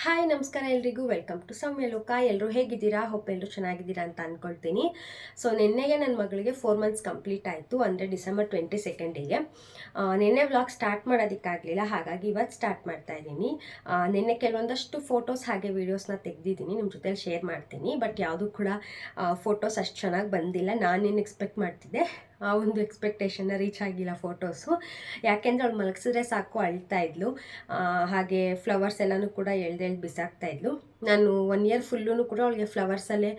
Hi ನಮಸ್ಕಾರ ಎಲ್ರಿಗೂ welcome to ಸೌಮ್ಯ ಲೋಕ. ಎಲ್ಲರೂ ಹೇಗಿದ್ದೀರಾ? ಹೋಪ್ ಎಲ್ಲರೂ ಚೆನ್ನಾಗಿದ್ದೀರಾ ಅಂತ ಅಂದ್ಕೊಳ್ತೀನಿ. ಸೊ ನಿನ್ನೆಗೆ ನನ್ನ ಮಗಳಿಗೆ 4 ಮಂತ್ಸ್ ಕಂಪ್ಲೀಟ್ ಆಯಿತು, ಅಂದರೆ ಡಿಸೆಂಬರ್ 22ಗೆ. ನಿನ್ನೆ ವ್ಲಾಗ್ ಸ್ಟಾರ್ಟ್ ಮಾಡೋದಕ್ಕಾಗಲಿಲ್ಲ, ಹಾಗಾಗಿ ಇವತ್ತು ಸ್ಟಾರ್ಟ್ ಮಾಡ್ತಾ ಇದ್ದೀನಿ. ನಿನ್ನೆ ಕೆಲವೊಂದಷ್ಟು ಫೋಟೋಸ್ ಹಾಗೆ ವೀಡಿಯೋಸ್ನ ತೆಗೆದಿದ್ದೀನಿ, ನಿಮ್ಮ ಜೊತೆಲಿ ಶೇರ್ ಮಾಡ್ತೀನಿ. ಬಟ್ ಯಾವುದೂ ಕೂಡ ಫೋಟೋಸ್ ಅಷ್ಟು ಚೆನ್ನಾಗಿ ಬಂದಿಲ್ಲ. ನಾನೇನು ಎಕ್ಸ್ಪೆಕ್ಟ್ ಮಾಡ್ತಿದ್ದೆ ಆ ಒಂದು ಎಕ್ಸ್ಪೆಕ್ಟೇಷನ್ನ ರೀಚ್ ಆಗಿಲ್ಲ ಫೋಟೋಸು. ಯಾಕೆಂದರೆ ಅವಳು ಮಲಗಿಸಿದ್ರೆ ಸಾಕು ಅಳ್ತಾ ಇದ್ಲು. ಹಾಗೆ ಫ್ಲವರ್ಸ್ ಎಲ್ಲನೂ ಕೂಡ ಎಳ್ದೆಳ್ದು ಬಿಸಾಕ್ತಾ ಇದ್ಲು. ನಾನು 1 ಇಯರ್ ಫುಲ್ಲೂ ಕೂಡ ಅವಳಿಗೆ ಫ್ಲವರ್ಸಲ್ಲೇ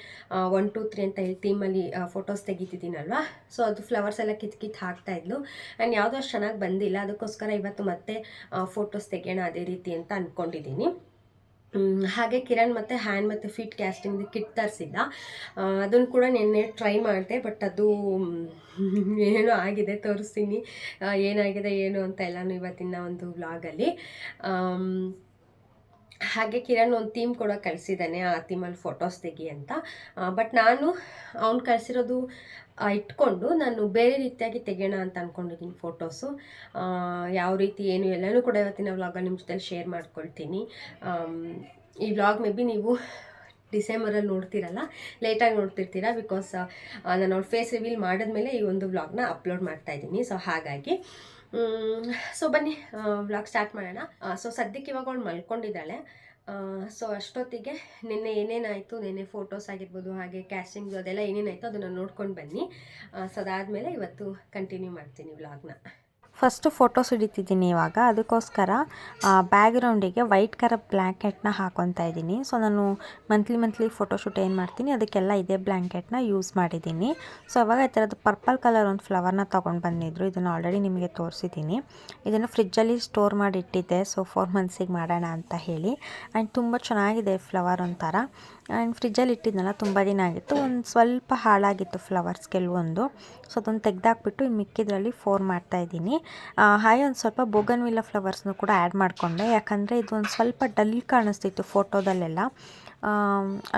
1 2 3 ಅಂತ ಹೇಳಿ ಥೀಮಲ್ಲಿ ಫೋಟೋಸ್ ತೆಗಿತಿದ್ದೀನಲ್ವ. ಸೊ ಅದು ಫ್ಲವರ್ಸ್ ಎಲ್ಲ ಕಿತ್ತು ಹಾಕ್ತಾ ಇದ್ಲು. ಆ್ಯಂಡ್ ಯಾವುದೋ ಅಷ್ಟು ಚೆನ್ನಾಗಿ ಬಂದಿಲ್ಲ, ಅದಕ್ಕೋಸ್ಕರ ಇವತ್ತು ಮತ್ತೆ ಫೋಟೋಸ್ ತೆಗೆಯೋಣ ಅದೇ ರೀತಿ ಅಂತ ಅಂದ್ಕೊಂಡಿದ್ದೀನಿ. ಹಾಗೆ ಕಿರಣ್ ಮತ್ತು ಹ್ಯಾಂಡ್ ಮತ್ತು ಫೀಟ್ ಕ್ಯಾಸ್ಟಿಂಗ್ ಕಿಟ್ ತರಿಸಿದ್ದ, ಅದನ್ನು ಕೂಡ ನಿನ್ನೆ ಟ್ರೈ ಮಾಡಿದೆ. ಬಟ್ ಅದು ಏನೋ ಆಗಿದೆ, ತೋರಿಸ್ತೀನಿ ಏನಾಗಿದೆ ಏನು ಅಂತ ಎಲ್ಲನೂ ಇವತ್ತಿನ ಒಂದು ವ್ಲಾಗಲ್ಲಿ. ಹಾಗೆ ಕಿರಣ್ ಒಂದು ಥೀಮ್ ಕೂಡ ಕಳಿಸಿದ್ದಾನೆ, ಆ ಥೀಮಲ್ಲಿ ಫೋಟೋಸ್ ತೆಗಿ ಅಂತ. ಬಟ್ ನಾನು ಅವ್ನು ಕಳಿಸಿರೋದು ಇಟ್ಕೊಂಡು ನಾನು ಬೇರೆ ರೀತಿಯಾಗಿ ತೆಗೆಯೋಣ ಅಂತ ಅಂದ್ಕೊಂಡಿದ್ದೀನಿ ಫೋಟೋಸು. ಯಾವ ರೀತಿ ಏನು ಎಲ್ಲನೂ ಕೂಡ ಇವತ್ತಿನ ವ್ಲಾಗಲ್ಲಿ ನಿಮ್ಮ ಜೊತೆ ಶೇರ್ ಮಾಡ್ಕೊಳ್ತೀನಿ. ಈ ವ್ಲಾಗ್ ಮೇ ಬಿ ನೀವು ಡಿಸೆಂಬರಲ್ಲಿ ನೋಡ್ತಿರಲ್ಲ, ಲೇಟಾಗಿ ನೋಡ್ತಿರ್ತೀರ. ಬಿಕಾಸ್ ನಾನು ಅವ್ಳ ಫೇಸ್ ರಿವೀಲ್ ಮಾಡಿದ್ಮೇಲೆ ಈ ಒಂದು ವ್ಲಾಗ್ನ ಅಪ್ಲೋಡ್ ಮಾಡ್ತಾಯಿದ್ದೀನಿ. ಸೊ ಹಾಗಾಗಿ ಸೊ ಬನ್ನಿ ವ್ಲಾಗ್ ಸ್ಟಾರ್ಟ್ ಮಾಡೋಣ. ಸೊ ಸದ್ಯಕ್ಕೆ ಇವಾಗ ಅವಳು ಮಲ್ಕೊಂಡಿದ್ದಾಳೆ. ಸೊ ಅಷ್ಟೊತ್ತಿಗೆ ನಿನ್ನೆ ಏನೇನಾಯಿತು, ನಿನ್ನೆ ಫೋಟೋಸ್ ಆಗಿರ್ಬೋದು, ಹಾಗೆ ಕ್ಯಾಸ್ಟಿಂಗ್ ಅದೆಲ್ಲ ಏನೇನಾಯಿತು ಅದನ್ನು ನೋಡ್ಕೊಂಡು ಬನ್ನಿ. ಸೊ ಅದಾದಮೇಲೆ ಇವತ್ತು ಕಂಟಿನ್ಯೂ ಮಾಡ್ತೀನಿ ವ್ಲಾಗ್ನ. ಫಸ್ಟು ಫೋಟೋಸ್ ಹಿಡಿತಿದ್ದೀನಿ ಇವಾಗ. ಅದಕ್ಕೋಸ್ಕರ ಬ್ಯಾಕ್ಗ್ರೌಂಡಿಗೆ ವೈಟ್ ಕಲರ್ ಬ್ಲ್ಯಾಂಕೆಟ್ನ ಹಾಕೊತಾ ಇದ್ದೀನಿ. ಸೊ ನಾನು ಮಂತ್ಲಿ ಫೋಟೋಶೂಟ್ ಏನು ಮಾಡ್ತೀನಿ ಅದಕ್ಕೆಲ್ಲ ಇದೇ ಬ್ಲ್ಯಾಂಕೆಟ್ನ ಯೂಸ್ ಮಾಡಿದ್ದೀನಿ. ಸೊ ಅವಾಗ ಈ ಥರದ್ದು ಪರ್ಪಲ್ ಕಲರ್ ಒಂದು ಫ್ಲವರ್ನ ತೊಗೊಂಡು ಬಂದಿದ್ರು. ಇದನ್ನು ಆಲ್ರೆಡಿ ನಿಮಗೆ ತೋರಿಸಿದ್ದೀನಿ. ಇದನ್ನು ಫ್ರಿಜ್ಜಲ್ಲಿ ಸ್ಟೋರ್ ಮಾಡಿ ಇಟ್ಟಿದ್ದೆ, ಸೊ 4 ಮಂತ್ಸಿಗೆ ಮಾಡೋಣ ಅಂತ ಹೇಳಿ. ಆ್ಯಂಡ್ ತುಂಬ ಚೆನ್ನಾಗಿದೆ ಫ್ಲವರ್ ಒಂಥರ. ಆ್ಯಂಡ್ ಫ್ರಿಜ್ಜಲ್ಲಿ ಇಟ್ಟಿದ್ನಲ್ಲ ತುಂಬ ದಿನ ಆಗಿತ್ತು, ಒಂದು ಸ್ವಲ್ಪ ಹಾಳಾಗಿತ್ತು ಫ್ಲವರ್ಸ್ ಕೆಲವೊಂದು. ಸೊ ಅದನ್ನು ತೆಗೆದಾಕ್ಬಿಟ್ಟು ಇನ್ನು ಮಿಕ್ಕಿದ್ರಲ್ಲಿ 4 ಮಾಡ್ತಾಯಿದ್ದೀನಿ. ಹಾಗೆ ಒಂದು ಸ್ವಲ್ಪ ಬೋಗನ್ವಿಲ್ಲ ಫ್ಲವರ್ಸ್ನು ಕೂಡ ಆ್ಯಡ್ ಮಾಡಿಕೊಂಡೆ, ಯಾಕಂದರೆ ಇದು ಒಂದು ಸ್ವಲ್ಪ ಡಲ್ ಕಾಣಿಸ್ತಿತ್ತು ಫೋಟೋದಲ್ಲೆಲ್ಲ.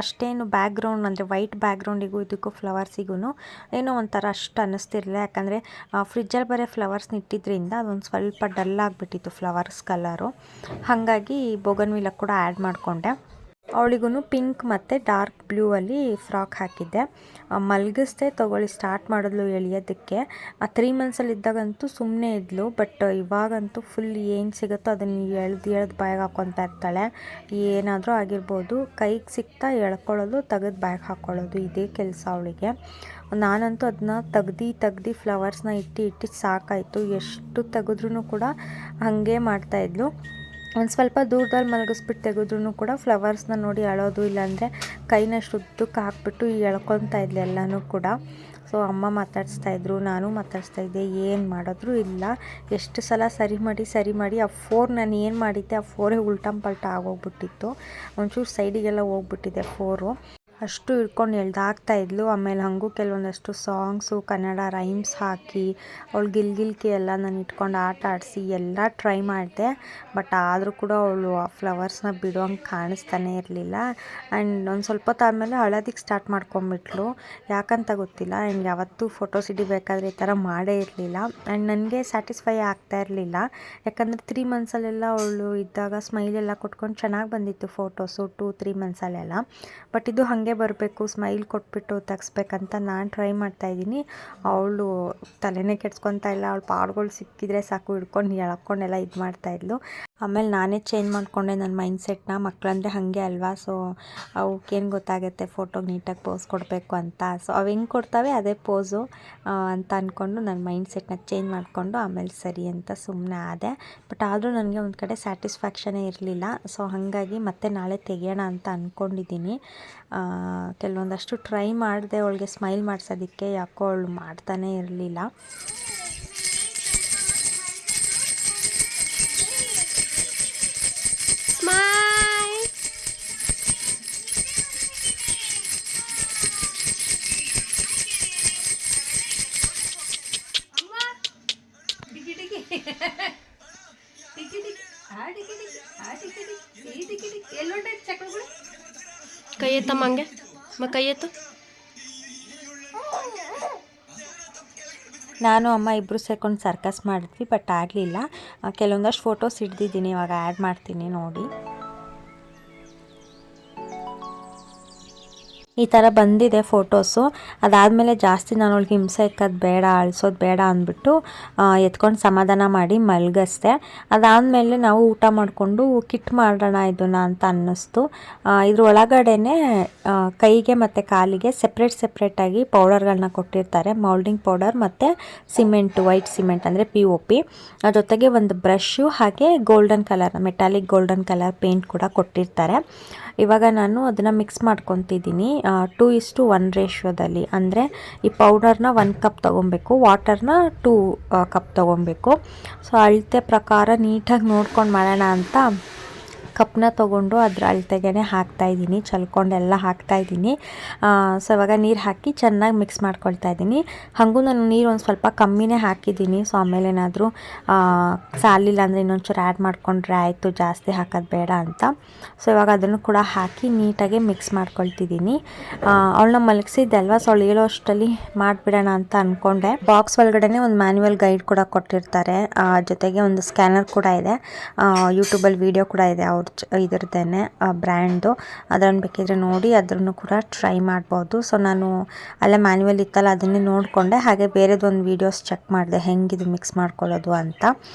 ಅಷ್ಟೇನು ಬ್ಯಾಕ್ಗ್ರೌಂಡ್ ಅಂದರೆ ವೈಟ್ ಬ್ಯಾಕ್ಗ್ರೌಂಡಿಗೂ ಇದಕ್ಕೂ ಫ್ಲವರ್ಸಿಗೂ ಏನೋ ಒಂಥರ ಅಷ್ಟು ಅನ್ನಿಸ್ತಿರಲಿಲ್ಲ. ಯಾಕಂದರೆ ಫ್ರಿಜ್ಜಲ್ಲಿ ಬರೀ ಫ್ಲವರ್ಸ್ನ ಇಟ್ಟಿದ್ದರಿಂದ ಅದೊಂದು ಸ್ವಲ್ಪ ಡಲ್ ಆಗಿಬಿಟ್ಟಿತ್ತು ಫ್ಲವರ್ಸ್ ಕಲರು. ಹಾಗಾಗಿ ಬೋಗನ್ವಿಲ್ಲ ಕೂಡ ಆ್ಯಡ್ ಮಾಡಿಕೊಂಡೆ. ಅವಳಿಗೂ ಪಿಂಕ್ ಮತ್ತು ಡಾರ್ಕ್ ಬ್ಲೂ ಅಲ್ಲಿ ಫ್ರಾಕ್ ಹಾಕಿದ್ದೆ. ಮಲಗಿಸ್ದೆ, ತೊಗೊಳ್ಳಿ ಸ್ಟಾರ್ಟ್ ಮಾಡಿದ್ಲು ಎಳಿಯೋದಕ್ಕೆ. 3 ಮಂತ್ಸಲ್ಲಿದ್ದಾಗಂತೂ ಸುಮ್ಮನೆ ಇದ್ಲು. ಬಟ್ ಇವಾಗಂತೂ ಫುಲ್ ಏನು ಸಿಗುತ್ತೋ ಅದನ್ನು ಎಳ್ದು ಬಾಯಿಗೆ ಹಾಕ್ಕೊತಾ ಇರ್ತಾಳೆ. ಏನಾದರೂ ಆಗಿರ್ಬೋದು, ಕೈಗೆ ಸಿಗ್ತಾ ಎಳ್ಕೊಳ್ಳೋದು, ತೆಗೆದು ಬಾಯಿಗೆ ಹಾಕ್ಕೊಳ್ಳೋದು, ಇದೇ ಕೆಲಸ ಅವಳಿಗೆ. ನಾನಂತೂ ಅದನ್ನ ತೆಗ್ದು ಫ್ಲವರ್ಸ್ನ ಇಟ್ಟು ಸಾಕಾಯಿತು. ಎಷ್ಟು ತೆಗೆದ್ರೂ ಕೂಡ ಹಾಗೆ ಮಾಡ್ತಾಯಿದ್ಲು. ಒಂದು ಸ್ವಲ್ಪ ದೂರದಲ್ಲಿ ಮಲಗಿಸ್ಬಿಟ್ಟು ತೆಗೆದ್ರೂ ಕೂಡ ಫ್ಲವರ್ಸ್ನ ನೋಡಿ ಅಳೋದು, ಇಲ್ಲಾಂದರೆ ಕೈನ ಉದ್ದಕ್ಕೆ ಹಾಕ್ಬಿಟ್ಟು ಎಳ್ಕೊತಾ ಇದ್ಲು ಎಲ್ಲನೂ ಕೂಡ. ಸೊ ಅಮ್ಮ ಮಾತಾಡಿಸ್ತಾಯಿದ್ರು, ನಾನು ಮಾತಾಡಿಸ್ತಾಯಿದ್ದೆ, ಏನು ಮಾಡಿದ್ರು ಇಲ್ಲ. ಎಷ್ಟು ಸಲ ಸರಿ ಮಾಡಿ ಆ 4 ನಾನು ಏನು ಮಾಡಿದ್ದೆ ಆ 4 ಉಲ್ಟಂ ಪಲ್ಟ ಆಗೋಗ್ಬಿಟ್ಟಿತ್ತು. ಒಂಚೂರು ಸೈಡಿಗೆಲ್ಲ ಹೋಗ್ಬಿಟ್ಟಿದೆ 4. ಅಷ್ಟು ಹಿಡ್ಕೊಂಡು ಎಳ್ದಾಕ್ತಾಯಿದ್ಲು. ಆಮೇಲೆ ಹಾಗೂ ಕೆಲವೊಂದಷ್ಟು ಸಾಂಗ್ಸು ಕನ್ನಡ ರೈಮ್ಸ್ ಹಾಕಿ ಅವಳು ಗಿಲ್ಗಿಲ್ಕಿ ಎಲ್ಲ ನಾನು ಇಟ್ಕೊಂಡು ಆಟ ಆಡಿಸಿ ಎಲ್ಲ ಟ್ರೈ ಮಾಡಿದೆ. ಬಟ್ ಆದರೂ ಕೂಡ ಅವಳು ಆ ಫ್ಲವರ್ಸ್ನ ಬಿಡುವಂಗೆ ಕಾಣಿಸ್ತಾನೆ ಇರಲಿಲ್ಲ. ಆ್ಯಂಡ್ ಒಂದು ಸ್ವಲ್ಪ ಹೊತ್ತಾದಮೇಲೆ ಅಳೋದಕ್ಕೆ ಸ್ಟಾರ್ಟ್ ಮಾಡ್ಕೊಂಬಿಟ್ಲು, ಯಾಕಂತ ಗೊತ್ತಿಲ್ಲ. ಆ್ಯಂಡ್ ಯಾವತ್ತೂ ಫೋಟೋಸ್ ಹಿಡಿಬೇಕಾದ್ರೆ ಈ ಥರ ಮಾಡೇ ಇರಲಿಲ್ಲ. ಆ್ಯಂಡ್ ನನಗೆ ಸ್ಯಾಟಿಸ್ಫೈ ಆಗ್ತಾ ಇರಲಿಲ್ಲ, ಯಾಕಂದರೆ 3 ಮಂತ್ಸಲ್ಲೆಲ್ಲ ಅವಳು ಇದ್ದಾಗ ಸ್ಮೈಲೆಲ್ಲ ಕೊಟ್ಕೊಂಡು ಚೆನ್ನಾಗಿ ಬಂದಿತ್ತು ಫೋಟೋಸು 2-3 ಮಂತ್ಸಲ್ಲೆಲ್ಲ. ಬಟ್ ಇದು ಹಾಗೆ ಬರಬೇಕು, ಸ್ಮೈಲ್ ಕೊಟ್ಬಿಟ್ಟು ತೆಗಿಸ್ಬೇಕಂತ ನಾನು ಟ್ರೈ ಮಾಡ್ತಾಯಿದ್ದೀನಿ. ಅವಳು ತಲೆನೇ ಕೆಡ್ಸ್ಕೊತಾ ಇಲ್ಲ. ಅವಳು ಪಾಡ್ಗಳು ಸಿಕ್ಕಿದ್ರೆ ಸಾಕು ಹಿಡ್ಕೊಂಡು ಎಳ್ಕೊಂಡೆಲ್ಲ ಇದು ಮಾಡ್ತಾಯಿದ್ಲು. ಆಮೇಲೆ ನಾನೇ ಚೇಂಜ್ ಮಾಡಿಕೊಂಡೆ ನನ್ನ ಮೈಂಡ್ಸೆಟ್ನ. ಮಕ್ಕಳಂದರೆ ಹಾಗೆ ಅಲ್ವಾ, ಸೊ ಅವಕ್ಕೇನು ಗೊತ್ತಾಗುತ್ತೆ ಫೋಟೋಗೆ ನೀಟಾಗಿ ಪೋಸ್ ಕೊಡಬೇಕು ಅಂತ. ಸೊ ಅವು ಹೆಂಗೆ ಕೊಡ್ತಾವೆ ಅದೇ ಪೋಸು ಅಂತ ಅಂದ್ಕೊಂಡು ನನ್ನ ಮೈಂಡ್ಸೆಟ್ನ ಚೇಂಜ್ ಮಾಡಿಕೊಂಡು ಆಮೇಲೆ ಸರಿ ಅಂತ ಸುಮ್ಮನೆ ಆದೆ. ಬಟ್ ಆದರೂ ನನಗೆ ಒಂದು ಕಡೆ ಸ್ಯಾಟಿಸ್ಫ್ಯಾಕ್ಷನೇ ಇರಲಿಲ್ಲ. ಸೊ ಹಾಗಾಗಿ ಮತ್ತೆ ನಾಳೆ ತೆಗೆಯೋಣ ಅಂತ ಅಂದ್ಕೊಂಡಿದ್ದೀನಿ. ಕೆಲವೊಂದಷ್ಟು ಟ್ರೈ ಮಾಡಿದೆ ಅವಳಿಗೆ ಸ್ಮೈಲ್ ಮಾಡಿಸೋದಕ್ಕೆ, ಯಾಕೋ ಅವಳು ಮಾಡ್ತಾನೇ ಇರಲಿಲ್ಲ. ಕೈ ಎತ್ತಮ್ಮ, ಹಂಗೆ ಕೈ ಎತ್ತು. ನಾನು ಅಮ್ಮ ಇಬ್ಬರು ಸೇರ್ಕೊಂಡು ಸರ್ಕಸ್ ಮಾಡಿದ್ವಿ, ಬಟ್ ಆಗಲಿಲ್ಲ. ಕೆಲವೊಂದಷ್ಟು ಫೋಟೋಸ್ ಹಿಡ್ದಿದ್ದೀನಿ, ಇವಾಗ ಆ್ಯಡ್ ಮಾಡ್ತೀನಿ ನೋಡಿ. ಈ ಥರ ಬಂದಿದೆ ಫೋಟೋಸು. ಅದಾದಮೇಲೆ ಜಾಸ್ತಿ ನಾನು ಅವಳಿಗೆ ಹಿಂಸೆ ಇಕ್ಕೋದು ಬೇಡ, ಅಳಿಸೋದು ಬೇಡ ಅಂದ್ಬಿಟ್ಟು ಎತ್ಕೊಂಡು ಸಮಾಧಾನ ಮಾಡಿ ಮಲಗಿಸ್ದೆ. ಅದಾದಮೇಲೆ ನಾವು ಊಟ ಮಾಡಿಕೊಂಡು ಕಿಟ್ ಮಾಡೋಣ ಇದನ್ನು ಅಂತ ಅನ್ನಿಸ್ತು. ಇದ್ರ ಒಳಗಡೆನೆ ಕೈಗೆ ಮತ್ತು ಕಾಲಿಗೆ ಸೆಪ್ರೇಟಾಗಿ ಪೌಡರ್ಗಳನ್ನ ಕೊಟ್ಟಿರ್ತಾರೆ. ಮೌಲ್ಡಿಂಗ್ ಪೌಡರ್ ಮತ್ತು ಸಿಮೆಂಟ್, ವೈಟ್ ಸಿಮೆಂಟ್ ಅಂದರೆ POP, ಜೊತೆಗೆ ಒಂದು ಬ್ರಷು, ಹಾಗೆ golden colour, metallic golden colour paint ಕೂಡ ಕೊಟ್ಟಿರ್ತಾರೆ. ಇವಾಗ ನಾನು ಅದನ್ನು ಮಿಕ್ಸ್ ಮಾಡ್ಕೊತಿದ್ದೀನಿ 2:1 ರೇಷಿಯೋದಲ್ಲಿ. ಅಂದರೆ ಈ ಪೌಡರ್ನ 1 ಕಪ್ ತೊಗೊಬೇಕು, ವಾಟರ್ನ 2 ಕಪ್ ತೊಗೊಬೇಕು. ಸೊ ಅಳತೆ ಪ್ರಕಾರ ನೀಟಾಗಿ ನೋಡ್ಕೊಂಡು ಮಾಡೋಣ ಅಂತ ಕಪ್ನ ತೊಗೊಂಡು ಅದ್ರ ಅಳತೆಗೆ ಹಾಕ್ತಾಯಿದ್ದೀನಿ, ಚಲ್ಕೊಂಡೆಲ್ಲ ಹಾಕ್ತಾಯಿದ್ದೀನಿ. ಸೊ ಇವಾಗ ನೀರು ಹಾಕಿ ಚೆನ್ನಾಗಿ ಮಿಕ್ಸ್ ಮಾಡ್ಕೊಳ್ತಾ ಇದ್ದೀನಿ. ಹಾಗೂ ನಾನು ನೀರು ಒಂದು ಸ್ವಲ್ಪ ಕಮ್ಮಿನೇ ಹಾಕಿದ್ದೀನಿ. ಸೊ ಆಮೇಲೆ ಏನಾದರೂ ಸಾಲಿಲ್ಲ ಅಂದರೆ ಇನ್ನೊಂಚೂರು ಆ್ಯಡ್ ಮಾಡಿಕೊಂಡ್ರೆ ಆಯಿತು, ಜಾಸ್ತಿ ಹಾಕೋದು ಬೇಡ ಅಂತ. ಸೊ ಇವಾಗ ಅದನ್ನು ಕೂಡ ಹಾಕಿ ನೀಟಾಗಿ ಮಿಕ್ಸ್ ಮಾಡ್ಕೊಳ್ತಿದ್ದೀನಿ. ಅವಳನ್ನ ಮಲಗಿಸಿದ್ದೆ ಅಲ್ವಾ, ಸೊ ಅವಳು ಹೇಳೋ ಅಷ್ಟರಲ್ಲಿ ಮಾಡಿಬಿಡೋಣ ಅಂತ ಅಂದ್ಕೊಂಡೆ. ಬಾಕ್ಸ್ ಒಳಗಡೆ ಒಂದು ಮ್ಯಾನ್ಯುವಲ್ ಗೈಡ್ ಕೂಡ ಕೊಟ್ಟಿರ್ತಾರೆ, ಜೊತೆಗೆ ಒಂದು ಸ್ಕ್ಯಾನರ್ ಕೂಡ ಇದೆ, ಯೂಟ್ಯೂಬಲ್ಲಿ ವಿಡಿಯೋ ಕೂಡ ಇದೆ ಇದ್ರದ್ದೇನೆ ಬ್ರ್ಯಾಂಡು. ಅದನ್ನು ಬೇಕಿದ್ರೆ ನೋಡಿ ಅದನ್ನು ಕೂಡ ಟ್ರೈ ಮಾಡ್ಬೋದು. ಸೊ ನಾನು ಅಲ್ಲೇ ಮ್ಯಾನ್ಯುವಲ್ ಇತ್ತಲ್ಲ ಅದನ್ನೇ ನೋಡಿಕೊಂಡೆ, ಹಾಗೆ ಬೇರೆದೊಂದು ವೀಡಿಯೋಸ್ ಚೆಕ್ ಮಾಡಿದೆ ಹೆಂಗಿದು ಮಿಕ್ಸ್ ಮಾಡ್ಕೊಳ್ಳೋದು ಅಂತ.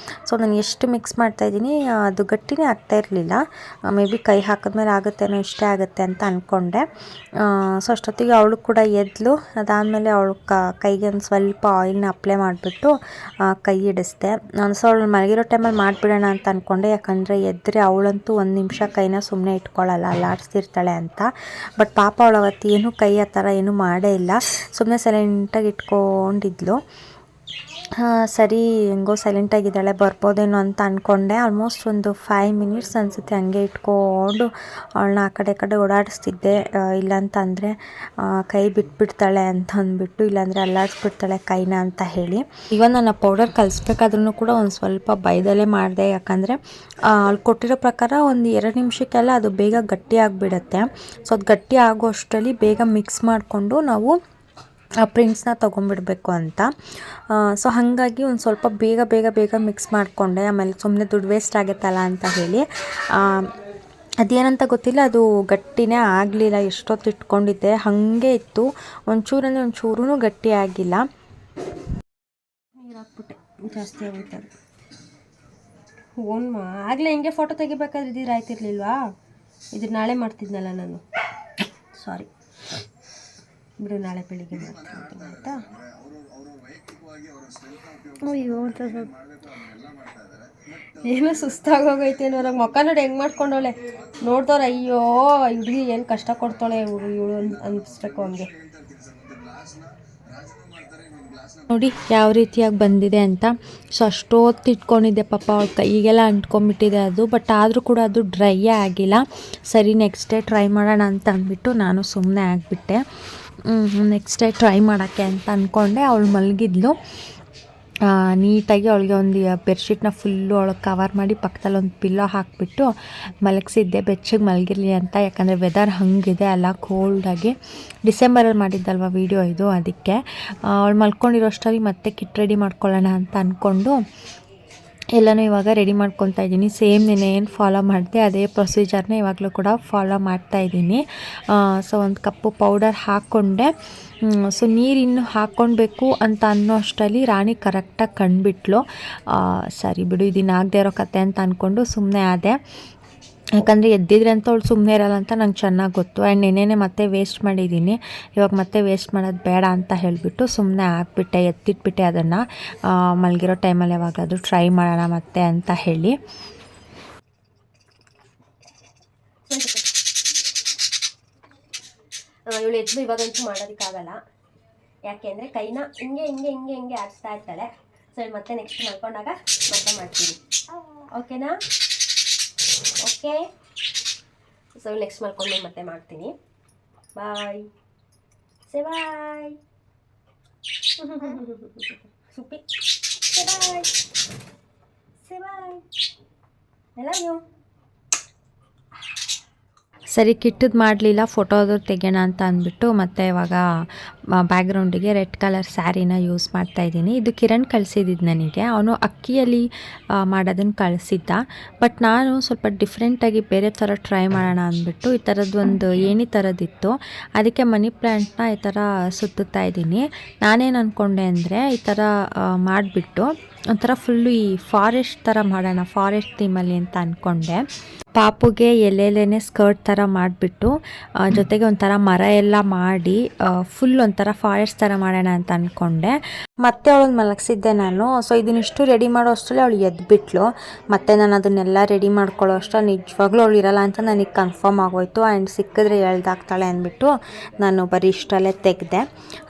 ಸೊ ನಾನು ಎಷ್ಟು ಮಿಕ್ಸ್ ಮಾಡ್ತಾಯಿದ್ದೀನಿ, ಅದು ಗಟ್ಟಿನೇ ಆಗ್ತಾ ಇರಲಿಲ್ಲ. ಮೇ ಬಿ ಕೈ ಹಾಕಿದ್ಮೇಲೆ ಆಗುತ್ತೇನೋ, ಇಷ್ಟೇ ಆಗುತ್ತೆ ಅಂತ ಅಂದ್ಕೊಂಡೆ. ಸೊ ಅಷ್ಟೊತ್ತಿಗೆ ಅವಳು ಕೂಡ ಎದ್ಲು. ಅದಾದಮೇಲೆ ಅವಳು ಕೈಗೆ ಒಂದು ಸ್ವಲ್ಪ ಆಯಿಲ್ನ ಅಪ್ಲೈ ಮಾಡಿಬಿಟ್ಟು ಕೈ ಹಿಡಿಸ್ದೆ. ಸೊ ಅವಳು ಮಲಗಿರೋ ಟೈಮಲ್ಲಿ ಮಾಡಿಬಿಡೋಣ ಅಂತ ಅಂದ್ಕೊಂಡೆ, ಯಾಕಂದರೆ ಎದ್ದರೆ ಅವಳಂತೂ 1 ನಿಮಿಷ ಕೈನ ಸುಮ್ಮನೆ ಇಟ್ಕೊಳ್ಳಲ್ಲ, ಅಲ್ಲಾಡಿಸ್ತಿರ್ತಾಳೆ ಅಂತ. ಬಟ್ ಪಾಪ ಅವಳು ಅವತ್ತು ಏನೂ ಕೈ ಆ ಥರ ಏನೂ ಮಾಡೇ ಇಲ್ಲ, ಸುಮ್ಮನೆ ಸೈಲೆಂಟಾಗಿ ಇಟ್ಕೊಂಡಿದ್ಲು. ಸರಿ ಹೆಂಗೋ ಸೈಲೆಂಟಾಗಿದ್ದಾಳೆ, ಬರ್ಬೋದೇನೋ ಅಂತ ಅಂದ್ಕೊಂಡೆ. ಆಲ್ಮೋಸ್ಟ್ ಒಂದು 5 ಮಿನಿಟ್ಸ್ ಅನಿಸುತ್ತೆ ಹಂಗೆ ಇಟ್ಕೊಂಡು ಅವಳನ್ನ ಆ ಕಡೆ ಓಡಾಡಿಸ್ತಿದ್ದೆ. ಇಲ್ಲಾಂತಂದರೆ ಕೈ ಬಿಟ್ಬಿಡ್ತಾಳೆ ಅಂತ ಅಂದ್ಬಿಟ್ಟು, ಇಲ್ಲಾಂದರೆ ಅಲ್ಲಾಡಿಸ್ಬಿಡ್ತಾಳೆ ಕೈನ ಅಂತ ಹೇಳಿ. ಈಗ ನಾನು ಪೌಡರ್ ಕಲಿಸ್ಬೇಕಾದ್ರೂ ಕೂಡ ಒಂದು ಸ್ವಲ್ಪ ಬೈದಲ್ಲೇ ಮಾಡಿದೆ, ಯಾಕಂದರೆ ಅಲ್ಲಿ ಕೊಟ್ಟಿರೋ ಪ್ರಕಾರ ಒಂದು 2 ನಿಮಿಷಕ್ಕೆಲ್ಲ ಅದು ಬೇಗ ಗಟ್ಟಿ ಆಗಿಬಿಡುತ್ತೆ. ಸೊ ಅದು ಗಟ್ಟಿ ಆಗೋ ಅಷ್ಟರಲ್ಲಿ ಬೇಗ ಮಿಕ್ಸ್ ಮಾಡಿಕೊಂಡು ನಾವು ಪ್ರಿಂಟ್ಸ್ನ ತೊಗೊಂಡ್ಬಿಡ್ಬೇಕು ಅಂತ. ಸೊ ಹಾಗಾಗಿ ಒಂದು ಸ್ವಲ್ಪ ಬೇಗ ಮಿಕ್ಸ್ ಮಾಡಿಕೊಂಡೆ. ಆಮೇಲೆ ಸುಮ್ಮನೆ ದುಡ್ಡು ವೇಸ್ಟ್ ಆಗುತ್ತಲ್ಲ ಅಂತ ಹೇಳಿ ಅದೇನಂತ ಗೊತ್ತಿಲ್ಲ, ಅದು ಗಟ್ಟಿನೇ ಆಗಲಿಲ್ಲ. ಎಷ್ಟೊತ್ತು ಇಟ್ಕೊಂಡಿದ್ದೆ ಹಾಗೆ ಇತ್ತು, ಒಂಚೂರೂ ಗಟ್ಟಿ ಆಗಿಲ್ಲ. ನೀರು ಹಾಕ್ಬಿಟ್ಟೆ, ಜಾಸ್ತಿ ಆಗುತ್ತೆ. ಆಗಲೇ ಹಿಂಗೆ ಫೋಟೋ ತೆಗಿಬೇಕಾದ್ರೆ ಇದ್ದೀರ ಆಯ್ತಿರ್ಲಿಲ್ವಾ? ಇದ್ರ ನಾಳೆ ಮಾಡ್ತಿದ್ನಲ್ಲ ನಾನು, ಸಾರಿ ಬಿಡು, ನಾಳೆ ಬೆಳಿಗ್ಗೆ ಮಾಡ್ತೀನಿ ಆಯಿತಾ. ಅಯ್ಯೋ ಏನೋ ಸುಸ್ತಾಗೋಗೈತೆ ನೋಡೋಕೆ, ಮೊಕ್ಕ ನೋಡಿ ಹೆಂಗೆ ಮಾಡ್ಕೊಂಡವಳೆ ನೋಡ್ದವ್ರು, ಅಯ್ಯೋ ಹುಡುಗಿ ಏನು ಕಷ್ಟ ಕೊಡ್ತಾಳೆ ಇವಳು ಅನಿಸ್ಬೇಕು ಹಂಗೆ. ನೋಡಿ ಯಾವ ರೀತಿಯಾಗಿ ಬಂದಿದೆ ಅಂತ. ಸೊ ಅಷ್ಟೊತ್ತು ಇಟ್ಕೊಂಡಿದ್ದೆ, ಪಾಪ ಅವಳ ಕೈಗೆಲ್ಲ ಅಂಟ್ಕೊಂಡ್ಬಿಟ್ಟಿದೆ ಅದು. ಬಟ್ ಆದರೂ ಕೂಡ ಅದು ಡ್ರೈಯೇ ಆಗಿಲ್ಲ. ಸರಿ ನೆಕ್ಸ್ಟ್ ಡೇ ಟ್ರೈ ಮಾಡೋಣ ಅಂತ ಅಂದ್ಬಿಟ್ಟು ನಾನು ಸುಮ್ಮನೆ ಆಗಿಬಿಟ್ಟೆ. ನೆಕ್ಸ್ಟ್ ಡೇ ಟ್ರೈ ಮಾಡೋಕ್ಕೆ ಅಂತ ಅಂದ್ಕೊಂಡೆ. ಅವಳು ಮಲಗಿದ್ಲು, ನೀಟಾಗಿ ಅವಳಿಗೆ ಒಂದು ಬೆಡ್ಶೀಟ್ನ ಫುಲ್ಲು ಅವಳಿಗೆ ಕವರ್ ಮಾಡಿ ಪಕ್ಕದಲ್ಲಿ ಒಂದು ಪಿಲ್ಲೋ ಹಾಕಿಬಿಟ್ಟು ಮಲಗಿಸಿದ್ದೆ, ಬೆಚ್ಚಗೆ ಮಲಗಿರಲಿ ಅಂತ. ಯಾಕಂದರೆ ವೆದರ್ ಹಂಗಿದೆ ಅಲ್ಲ, ಕೋಲ್ಡಾಗಿ. ಡಿಸೆಂಬರಲ್ಲಿ ಮಾಡಿದ್ದಲ್ವ ವೀಡಿಯೋ ಇದು, ಅದಕ್ಕೆ ಅವಳು ಮಲ್ಕೊಂಡಿರೋ ಅಷ್ಟರಲ್ಲಿ ಮತ್ತೆ ಕಿಟ್ ರೆಡಿ ಮಾಡ್ಕೊಳ್ಳೋಣ ಅಂತ ಅಂದ್ಕೊಂಡು ಎಲ್ಲನೂ ಇವಾಗ ರೆಡಿ ಮಾಡ್ಕೊತಾ ಇದ್ದೀನಿ. ಸೇಮ್ ನಾನು ಏನು ಫಾಲೋ ಮಾಡಿದೆ ಅದೇ ಪ್ರೊಸೀಜರ್ನ ಇವಾಗಲೂ ಕೂಡ ಫಾಲೋ ಮಾಡ್ತಾಯಿದ್ದೀನಿ. ಸೊ ಒಂದು ಕಪ್ಪು ಪೌಡರ್ ಹಾಕ್ಕೊಂಡೆ. ಸೊ ನೀರಿನ್ನು ಹಾಕ್ಕೊಳ್ಬೇಕು ಅಂತ ಅನ್ನೋ ಅಷ್ಟರಲ್ಲಿ ರಾಣಿ ಕರೆಕ್ಟಾಗಿ ಕಂಡುಬಿಟ್ಲು. ಸರಿ ಬಿಡು, ಇದನ್ನು ಆಗದೆ ಇರೋ ಕತೆ ಅಂತ ಅಂದ್ಕೊಂಡು ಸುಮ್ಮನೆ ಆದೆ. ಯಾಕಂದರೆ ಎದ್ದಿದ್ರೆ ಅಂತ ಅವಳು ಸುಮ್ಮನೆ ಇರಲ್ಲ ಅಂತ ನಂಗೆ ಚೆನ್ನಾಗಿ ಗೊತ್ತು. ಆ್ಯಂಡ್ ನೆನ್ನೆನೇ ಮತ್ತೆ ವೇಸ್ಟ್ ಮಾಡಿದ್ದೀನಿ, ಇವಾಗ ಮತ್ತೆ ವೇಸ್ಟ್ ಮಾಡೋದು ಬೇಡ ಅಂತ ಹೇಳಿಬಿಟ್ಟು ಸುಮ್ಮನೆ ಆಗಿಬಿಟ್ಟೆ, ಎತ್ತಿಟ್ಬಿಟ್ಟೆ ಅದನ್ನು. ಮಲಗಿರೋ ಟೈಮಲ್ಲಿ ಯಾವಾಗಾದರೂ ಟ್ರೈ ಮಾಡೋಣ ಮತ್ತೆ ಅಂತ ಹೇಳಿ. ಇವಳು ಎದ್ದು ಇವಾಗಂತೂ ಮಾಡೋದಕ್ಕಾಗಲ್ಲ, ಯಾಕೆಂದರೆ ಕೈನ ಹಿಂಗೆ ಆಡಿಸ್ತಾ ಇರ್ತಾಳೆ. ಸೊ ಮತ್ತೆ ನೆಕ್ಸ್ಟ್ ಮಾಡ್ಕೊಂಡಾಗ ಮತ್ತೆ ಮಾಡ್ತೀನಿ, ಓಕೆನಾ? ಓಕೆ, ಸೊ ನೆಕ್ಸ್ಟ್ ಮಾಡ್ಕೊಂಡು ಮತ್ತೆ ಮಾಡ್ತೀನಿ. ಬಾಯ್, ಸೇ ಬಾಯ್ ಸುಪ್ಪಿ, ಸೇ ಬಾಯ್, ಸೇ ಬಾಯ್, ಐ ಲವ್ ಯು. ಸರಿ ಕಿಟ್ಟದ್ದು ಮಾಡಲಿಲ್ಲ, ಫೋಟೋ ಆದರೂ ತೆಗೆಯೋಣ ಅಂತ ಅಂದ್ಬಿಟ್ಟು ಮತ್ತೆ ಇವಾಗ ಬ್ಯಾಕ್ಗ್ರೌಂಡಿಗೆ ರೆಡ್ ಕಲರ್ ಸ್ಯಾರಿನ ಯೂಸ್ ಮಾಡ್ತಾಯಿದ್ದೀನಿ. ಇದು ಕಿರಣ್ ಕಳಿಸಿದ್ದು ನನಗೆ, ಅವನು ಅಕ್ಕಿಯಲ್ಲಿ ಮಾಡೋದನ್ನು ಕಳಿಸಿದ್ದ. ಬಟ್ ನಾನು ಸ್ವಲ್ಪ ಡಿಫ್ರೆಂಟಾಗಿ ಬೇರೆ ಥರ ಟ್ರೈ ಮಾಡೋಣ ಅಂದ್ಬಿಟ್ಟು ಈ ಥರದ್ದು ಒಂದು ಏಣಿ ಥರದ್ದಿತ್ತು, ಅದಕ್ಕೆ ಮನಿ ಪ್ಲ್ಯಾಂಟ್ನ ಈ ಥರ ಸುತ್ತುತ್ತಾ ಇದ್ದೀನಿ. ನಾನೇನು ಅಂದ್ಕೊಂಡೆ ಅಂದರೆ ಈ ಥರ ಮಾಡಿಬಿಟ್ಟು ಒಂಥರ ಫುಲ್ಲು ಈ ಫಾರೆಸ್ಟ್ ಥರ ಮಾಡೋಣ, ಫಾರೆಸ್ಟ್ ಥೀಮಲ್ಲಿ ಅಂತ ಅಂದ್ಕೊಂಡೆ. ಪಾಪುಗೆ ಎಲ್ಲೆಲ್ಲೇ ಸ್ಕರ್ಟ್ ಥರ ಮಾಡಿಬಿಟ್ಟು ಜೊತೆಗೆ ಒಂಥರ ಮರ ಎಲ್ಲ ಮಾಡಿ ಫುಲ್ ಒಂಥರ ಫಾರೆಸ್ಟ್ ಥರ ಮಾಡೋಣ ಅಂತ ಅಂದ್ಕೊಂಡೆ. ಮತ್ತೆ ಅವಳನ್ನ ಮಲಗಿಸಿದ್ದೆ ನಾನು. ಸೊ ಇದನ್ನಿಷ್ಟು ರೆಡಿ ಮಾಡೋ ಅಷ್ಟರಲ್ಲಿ ಅವಳು ಎದ್ಬಿಟ್ಲು. ಮತ್ತು ನಾನು ಅದನ್ನೆಲ್ಲ ರೆಡಿ ಮಾಡ್ಕೊಳ್ಳೋ ಅಷ್ಟರಲ್ಲಿ ನಿಜವಾಗ್ಲೂ ಅವಳು ಇರಲ್ಲ ಅಂತ ನನಗೆ ಕನ್ಫರ್ಮ್ ಆಗೋಯ್ತು. ಆ್ಯಂಡ್ ಸಿಕ್ಕಿದ್ರೆ ಎಳ್ದಾಗ್ತಾಳೆ ಅಂದ್ಬಿಟ್ಟು ನಾನು ಬರೀ ಇಷ್ಟರಲ್ಲೇ ತೆಗೆದೆ.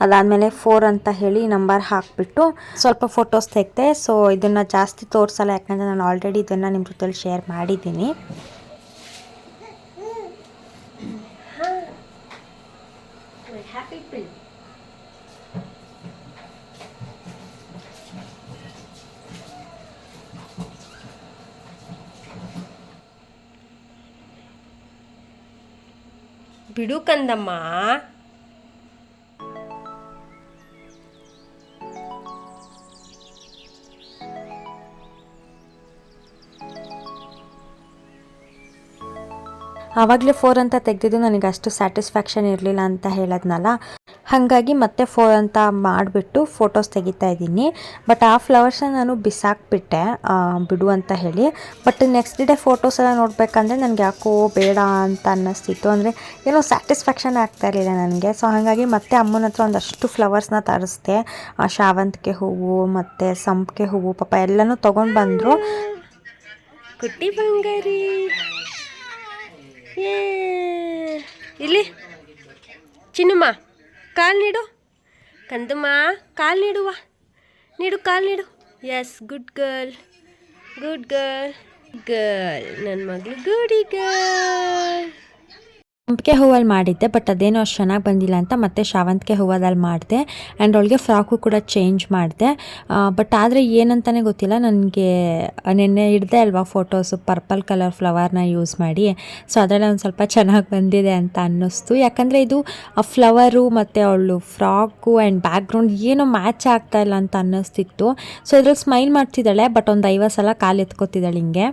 ಅದಾದಮೇಲೆ 4 ಅಂತ ಹೇಳಿ ನಂಬರ್ ಹಾಕಿಬಿಟ್ಟು ಸ್ವಲ್ಪ ಫೋಟೋಸ್ ತೆಗೆದೆ. ಸೊ ಇದನ್ನು ಜಾಸ್ತಿ ತೋರಿಸಲ್ಲ, ಯಾಕಂದರೆ ನಾನು ಆಲ್ರೆಡಿ ಇದನ್ನು ನಿಮ್ಮ ಜೊತೆಲಿ ಶೇರ್ ಮಾಡಿದ್ದೀನಿ. ಬಿಡು ಕಂದಮ್ಮ. ಆವಾಗಲೇ 4 ಅಂತ ತೆಗೆದಿದ್ದು ನನಗೆ ಅಷ್ಟು ಸ್ಯಾಟಿಸ್ಫ್ಯಾಕ್ಷನ್ ಇರಲಿಲ್ಲ ಅಂತ ಹೇಳದ್ನಲ್ಲ, ಹಾಗಾಗಿ ಮತ್ತೆ 4 ಅಂತ ಮಾಡಿಬಿಟ್ಟು ಫೋಟೋಸ್ ತೆಗಿತಾ ಇದ್ದೀನಿ. ಬಟ್ ಆ ಫ್ಲವರ್ಸ್ನ ನಾನು ಬಿಸಾಕ್ಬಿಟ್ಟೆ ಬಿಡು ಅಂತ ಹೇಳಿ. ಬಟ್ ನೆಕ್ಸ್ಟ್ ಡೇ ಫೋಟೋಸ್ ಎಲ್ಲ ನೋಡಬೇಕಂದ್ರೆ ನನಗೆ ಯಾಕೋ ಬೇಡ ಅಂತ ಅನ್ನಿಸ್ತಿತ್ತು, ಅಂದರೆ ಏನೋ ಸ್ಯಾಟಿಸ್ಫ್ಯಾಕ್ಷನ್ ಆಗ್ತಾ ಇರಲಿಲ್ಲ ನನಗೆ. ಸೊ ಹಾಗಾಗಿ ಮತ್ತೆ ಅಮ್ಮನ ಹತ್ರ ಒಂದಷ್ಟು ಫ್ಲವರ್ಸ್ನ ತರಿಸ್ದೆ. ಶಾವಂತಿಗೆ ಹೂವು ಮತ್ತು ಸಂಪಿಗೆ ಹೂವು ಪಾಪ ಎಲ್ಲನೂ ತೊಗೊಂಡು ಬಂದರು. ಕುಟ್ಟಿ ಬಂಗಾರಿ ಇಲ್ಲಿ ಚಿನ್ನಮ್ಮ ಕಾಲು ನೀಡು, ಕಂದಮ್ಮ ಕಾಲು ನೀಡುವ, ನೀಡು ಕಾಲು ನೀಡು. Yes, good girl, good girl, girl, ನನ್ನ ಮಗಳು ಗುಡಿ ಗರ್ಲ್. ಸಂಪಿಗೆ ಹೂವಲ್ಲಿ ಮಾಡಿದ್ದೆ, ಬಟ್ ಅದೇನೋ ಅಷ್ಟು ಚೆನ್ನಾಗಿ ಬಂದಿಲ್ಲ ಅಂತ ಮತ್ತೆ ಶಾವಂತಿಗೆ ಹೂವದಲ್ಲಿ ಮಾಡಿದೆ. ಆ್ಯಂಡ್ ಅವಳಿಗೆ ಫ್ರಾಕು ಕೂಡ ಚೇಂಜ್ ಮಾಡಿದೆ. ಬಟ್ ಆದರೆ ಏನಂತಲೇ ಗೊತ್ತಿಲ್ಲ ನನಗೆ, ನೆನ್ನೆ ಹಿಡ್ದೆ ಅಲ್ವಾ ಫೋಟೋಸು ಪರ್ಪಲ್ ಕಲರ್ ಫ್ಲವರ್ನ ಯೂಸ್ ಮಾಡಿ. ಸೊ ಅದರಲ್ಲಿ ಒಂದು ಸ್ವಲ್ಪ ಚೆನ್ನಾಗಿ ಬಂದಿದೆ ಅಂತ ಅನ್ನಿಸ್ತು. ಯಾಕಂದರೆ ಇದು ಆ ಫ್ಲವರು ಮತ್ತು ಅವಳು ಫ್ರಾಕು ಆ್ಯಂಡ್ ಬ್ಯಾಕ್ಗ್ರೌಂಡ್ ಏನೋ ಮ್ಯಾಚ್ ಆಗ್ತಾಯಿಲ್ಲ ಅಂತ ಅನ್ನಿಸ್ತಿತ್ತು. ಸೊ ಇದ್ರಲ್ಲಿ ಸ್ಮೈಲ್ ಮಾಡ್ತಿದ್ದಾಳೆ, ಬಟ್ ಒಂದು 50 ಸಲ ಕಾಲು ಎತ್ಕೋತಿದ್ದಾಳೆ ಹಿಂಗೆ.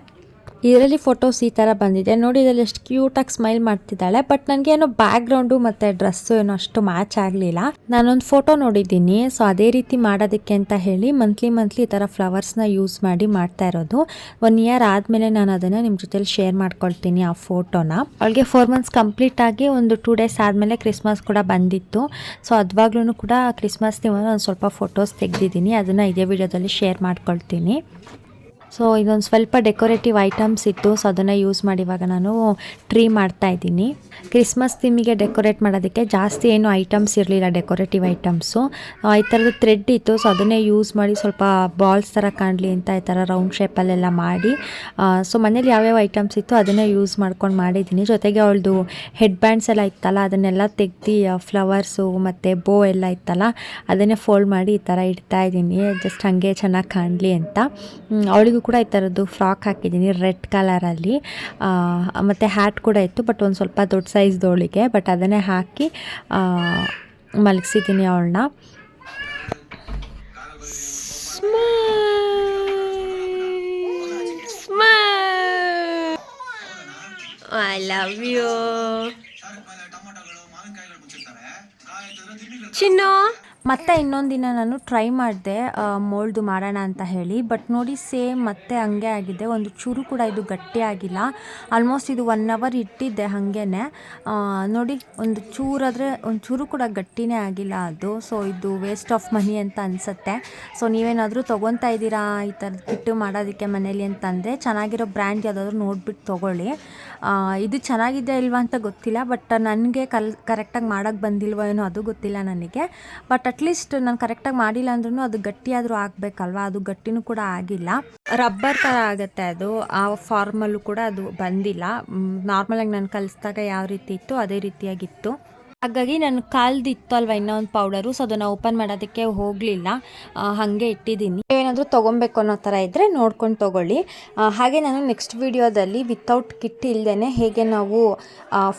ಇದರಲ್ಲಿ ಫೋಟೋಸ್ ಈ ಥರ ಬಂದಿದೆ ನೋಡಿ. ಇದರಲ್ಲಿ ಎಷ್ಟು ಕ್ಯೂಟಾಗಿ ಸ್ಮೈಲ್ ಮಾಡ್ತಿದ್ದಾಳೆ. ಬಟ್ ನನಗೆ ಏನೋ ಬ್ಯಾಕ್ಗ್ರೌಂಡು ಮತ್ತು ಡ್ರೆಸ್ಸು ಏನೋ ಅಷ್ಟು ಮ್ಯಾಚ್ ಆಗಲಿಲ್ಲ. ನಾನೊಂದು ಫೋಟೋ ನೋಡಿದ್ದೀನಿ. ಸೊ ಅದೇ ರೀತಿ ಮಾಡೋದಕ್ಕೆ ಅಂತ ಹೇಳಿ ಮಂತ್ಲಿ ಈ ಥರ ಫ್ಲವರ್ಸ್ನ ಯೂಸ್ ಮಾಡಿ ಮಾಡ್ತಾ ಇರೋದು. 1 ಇಯರ್ ಆದಮೇಲೆ ನಾನು ಅದನ್ನು ನಿಮ್ಮ ಜೊತೆಲಿ ಶೇರ್ ಮಾಡ್ಕೊಳ್ತೀನಿ ಆ ಫೋಟೋನ. ಅವಳಿಗೆ 4 ಮಂತ್ಸ್ ಕಂಪ್ಲೀಟ್ ಆಗಿ ಒಂದು 2 ಡೇಸ್ ಆದಮೇಲೆ ಕ್ರಿಸ್ಮಸ್ ಕೂಡ ಬಂದಿತ್ತು. ಸೊ ಅದ್ವಾಗ್ಲೂ ಕೂಡ ಕ್ರಿಸ್ಮಸ್ ದಿನ ಒಂದು ಸ್ವಲ್ಪ ಫೋಟೋಸ್ ತೆಗೆದಿದ್ದೀನಿ. ಅದನ್ನು ಇದೇ ವಿಡಿಯೋದಲ್ಲಿ ಶೇರ್ ಮಾಡ್ಕೊಳ್ತೀನಿ. ಸೊ ಇದೊಂದು ಸ್ವಲ್ಪ ಡೆಕೋರೇಟಿವ್ ಐಟಮ್ಸ್ ಇತ್ತು. ಸೊ ಅದನ್ನು ಯೂಸ್ ಮಾಡಿ ಇವಾಗ ನಾನು ಟ್ರೀ ಮಾಡ್ತಾಯಿದ್ದೀನಿ. ಕ್ರಿಸ್ಮಸ್ ಥೀಮಿಗೆ ಡೆಕೋರೇಟ್ ಮಾಡೋದಕ್ಕೆ ಜಾಸ್ತಿ ಏನು ಐಟಮ್ಸ್ ಇರಲಿಲ್ಲ, ಡೆಕೋರೇಟಿವ್ ಐಟಮ್ಸು. ಈ ಥರದ್ದು ಥ್ರೆಡ್ ಇತ್ತು. ಸೊ ಅದನ್ನೇ ಯೂಸ್ ಮಾಡಿ ಸ್ವಲ್ಪ ಬಾಲ್ಸ್ ಥರ ಕಾಣಲಿ ಅಂತ ಈ ಥರ ರೌಂಡ್ ಶೇಪಲ್ಲೆಲ್ಲ ಮಾಡಿ, ಸೊ ಮನೇಲಿ ಯಾವ್ಯಾವ ಐಟಮ್ಸ್ ಇತ್ತು ಅದನ್ನೇ ಯೂಸ್ ಮಾಡ್ಕೊಂಡು ಮಾಡಿದ್ದೀನಿ. ಜೊತೆಗೆ ಅವಳದು ಹೆಡ್ ಬ್ಯಾಂಡ್ಸ್ ಎಲ್ಲ ಇತ್ತಲ್ಲ ಅದನ್ನೆಲ್ಲ ತೆಗ್ದು ಫ್ಲವರ್ಸು ಮತ್ತು ಬೋ ಎಲ್ಲ ಇತ್ತಲ್ಲ ಅದನ್ನೇ ಫೋಲ್ಡ್ ಮಾಡಿ ಈ ಥರ ಇಡ್ತಾಯಿದ್ದೀನಿ, ಜಸ್ಟ್ ಹಾಗೆ ಚೆನ್ನಾಗಿ ಕಾಣಲಿ ಅಂತ. ಅವಳಿಗೂ ಕೂಡ ಈ ಥರದ್ದು ಫ್ರಾಕ್ ಹಾಕಿದ್ದೀನಿ ರೆಡ್ ಕಲರಲ್ಲಿ, ಮತ್ತು ಹ್ಯಾಟ್ ಕೂಡ ಇತ್ತು, ಬಟ್ ಒಂದು ಸ್ವಲ್ಪ ದೊಡ್ಡ ಸೈಜ್ದವಳಿಗೆ. ಬಟ್ ಅದನ್ನೇ ಹಾಕಿ ಮಲಗಿಸಿದ್ದೀನಿ ಅವಳನ್ನ. ಐ ಲವ್ ಯು ಚಿನ್ನು. ಮತ್ತು ಇನ್ನೊಂದು ದಿನ ನಾನು ಟ್ರೈ ಮಾಡಿದೆ ಮೋಲ್ಡು ಮಾಡೋಣ ಅಂತ ಹೇಳಿ. ಬಟ್ ನೋಡಿ ಸೇಮ್ ಮತ್ತೆ ಹಂಗೆ ಆಗಿದೆ, ಒಂದು ಚೂರು ಕೂಡ ಇದು ಗಟ್ಟಿ ಆಗಿಲ್ಲ. ಆಲ್ಮೋಸ್ಟ್ ಇದು 1 ಅವರ್ ಇಟ್ಟಿದ್ದೆ ಹಾಗೇ ನೋಡಿ, ಒಂದು ಚೂರಾದರೆ ಒಂದು ಚೂರು ಕೂಡ ಗಟ್ಟಿನೇ ಆಗಿಲ್ಲ ಅದು. ಸೊ ಇದು ವೇಸ್ಟ್ ಆಫ್ ಮನಿ ಅಂತ ಅನಿಸುತ್ತೆ. ಸೊ ನೀವೇನಾದರೂ ತೊಗೊತಾ ಇದ್ದೀರಾ ಈ ಥರದ್ದು ಕಿಟ್ಟು ಮಾಡೋದಕ್ಕೆ ಮನೇಲಿ ಅಂತಂದರೆ ಚೆನ್ನಾಗಿರೋ ಬ್ರ್ಯಾಂಡ್ ಯಾವುದಾದ್ರೂ ನೋಡಿಬಿಟ್ಟು ತೊಗೊಳ್ಳಿ. ಇದು ಚೆನ್ನಾಗಿದೆ ಇಲ್ವಾ ಅಂತ ಗೊತ್ತಿಲ್ಲ, ಬಟ್ ನನಗೆ ಕರೆಕ್ಟಾಗಿ ಮಾಡೋಕ್ಕೆ ಬಂದಿಲ್ವೋ ಏನೋ ಅದು ಗೊತ್ತಿಲ್ಲ ನನಗೆ. ಬಟ್ ಅಟ್ಲೀಸ್ಟ್ ನಾನು ಕರೆಕ್ಟಾಗಿ ಮಾಡಿಲ್ಲ ಅಂದ್ರೂ ಅದು ಗಟ್ಟಿಯಾದರೂ ಆಗಬೇಕಲ್ವ, ಅದು ಗಟ್ಟಿನೂ ಕೂಡ ಆಗಿಲ್ಲ. ರಬ್ಬರ್ ಥರ ಆಗುತ್ತೆ ಅದು, ಆ ಫಾರ್ಮಲ್ಲೂ ಕೂಡ ಅದು ಬಂದಿಲ್ಲ. ನಾರ್ಮಲಾಗಿ ನಾನು ಕಲಿಸಿದಾಗ ಯಾವ ರೀತಿ ಇತ್ತು ಅದೇ ರೀತಿಯಾಗಿತ್ತು. ಹಾಗಾಗಿ ನಾನು ಕಾಲ್ದಿತ್ತು ಅಲ್ವ ಇನ್ನೊಂದು ಪೌಡರು, ಸೊ ಅದನ್ನು ಓಪನ್ ಮಾಡೋದಕ್ಕೆ ಹೋಗಲಿಲ್ಲ, ಹಾಗೆ ಇಟ್ಟಿದ್ದೀನಿ. ಏನಾದರೂ ತೊಗೊಬೇಕು ಅನ್ನೋ ಥರ ಇದ್ದರೆ ನೋಡ್ಕೊಂಡು ತೊಗೊಳ್ಳಿ. ಹಾಗೆ ನಾನು ನೆಕ್ಸ್ಟ್ ವಿಡಿಯೋದಲ್ಲಿ ವಿತೌಟ್ ಕಿಟ್ ಇಲ್ಲದೇ ಹೇಗೆ ನಾವು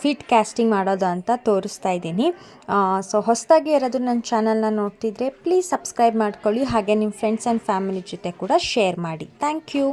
ಫೀಟ್ ಕ್ಯಾಸ್ಟಿಂಗ್ ಮಾಡೋದು ಅಂತ ತೋರಿಸ್ತಾ ಇದ್ದೀನಿ. ಸೊ ಹೊಸದಾಗಿ ಯಾರಾದರೂ ನನ್ನ ಚಾನಲ್ನ ನೋಡ್ತಿದ್ರೆ ಪ್ಲೀಸ್ ಸಬ್ಸ್ಕ್ರೈಬ್ ಮಾಡ್ಕೊಳ್ಳಿ. ಹಾಗೆ ನಿಮ್ಮ ಫ್ರೆಂಡ್ಸ್ ಆ್ಯಂಡ್ ಫ್ಯಾಮಿಲಿ ಜೊತೆ ಕೂಡ ಶೇರ್ ಮಾಡಿ. Thank you.